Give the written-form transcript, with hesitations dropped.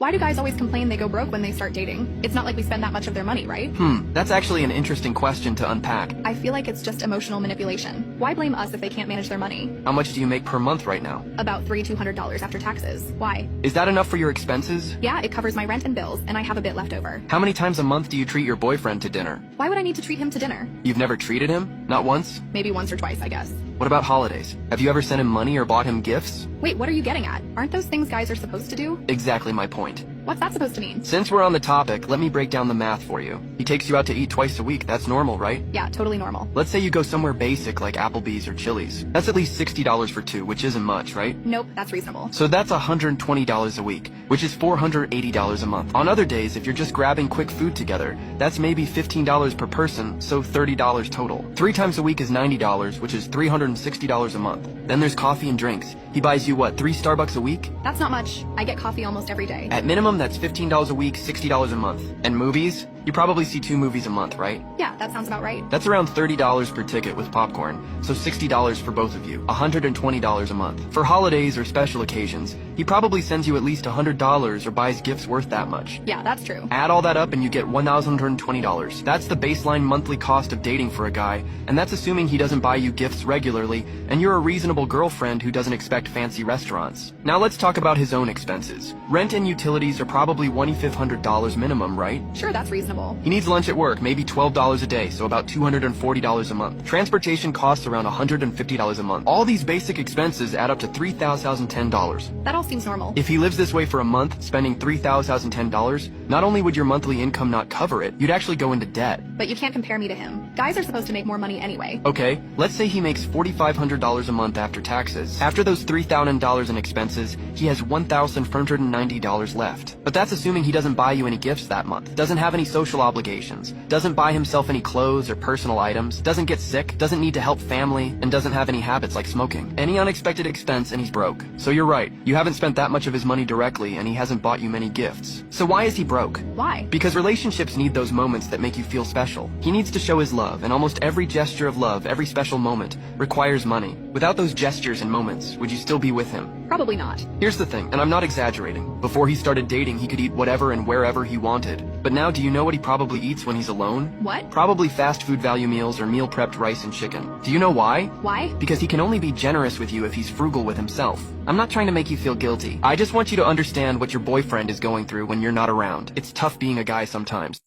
Why do guys always complain they go broke when they start dating? It's not like we spend that much of their money, right? That's actually an interesting question to unpack. I feel like it's just emotional manipulation. Why blame us if they can't manage their money? How much do you make per month right now? About $200 after taxes. Why? Is that enough for your expenses? Yeah, it covers my rent and bills, and I have a bit left over. How many times a month do you treat your boyfriend to dinner? Why would I need to treat him to dinner? You've never treated him? Not once? Maybe once or twice, I guess. What about holidays? Have you ever sent him money or bought him gifts? Wait, what are you getting at? Aren't those things guys are supposed to do? Exactly my point. What's that supposed to mean? Since we're on the topic, let me break down the math for you. He takes you out to eat twice a week, that's normal, right? Yeah, totally normal. Let's say you go somewhere basic like Applebee's or Chili's. That's at least $60 for two, which isn't much, right? Nope, that's reasonable. So that's $120 a week, which is $480 a month. On other days, if you're just grabbing quick food together, that's maybe $15 per person, so $30 total. 3 times a week is $90, which is $360 a month. Then there's coffee and drinks. He buys you what, 3 Starbucks a week? That's not much. I get coffee almost every day. At minimum, that's $15 a week, $60 a month. And movies? You probably see 2 movies a month, right? Yeah, that sounds about right. That's around $30 per ticket with popcorn, so $60 for both of you, $120 a month. For holidays or special occasions, he probably sends you at least $100 or buys gifts worth that much. Yeah, that's true. Add all that up and you get $1,120. That's the baseline monthly cost of dating for a guy, and that's assuming he doesn't buy you gifts regularly, and you're a reasonable girlfriend who doesn't expect fancy restaurants. Now let's talk about his own expenses. Rent and utilities are probably $2,500 minimum, right? Sure, that's reasonable. He needs lunch at work, maybe $12 a day, so about $240 a month. Transportation costs around $150 a month. All these basic expenses add up to $3,010. That all seems normal. If he lives this way for a month, spending $3,010, not only would your monthly income not cover it, you'd actually go into debt. But you can't compare me to him. Guys are supposed to make more money anyway. Okay, let's say he makes $4,500 a month after taxes. After those $3,000 in expenses, he has $1,490 left. But that's assuming he doesn't buy you any gifts that month, doesn't have any social obligations, doesn't buy himself any clothes or personal items, doesn't get sick, doesn't need to help family, and doesn't have any habits like smoking. Any unexpected expense and he's broke. So you're right, you haven't spent that much of his money directly and he hasn't bought you many gifts. So why is he broke? Why? Because relationships need those moments that make you feel special. He needs to show his love, and almost every gesture of love, every special moment, requires money. Without those gestures and moments, would you still be with him? Probably not. Here's the thing, and I'm not exaggerating. Before he started dating, he could eat whatever and wherever he wanted. But now, do you know what he probably eats when he's alone? What? Probably fast food value meals or meal prepped rice and chicken. Do you know why? Why? Because he can only be generous with you if he's frugal with himself. I'm not trying to make you feel guilty. I just want you to understand what your boyfriend is going through when you're not around. It's tough being a guy sometimes.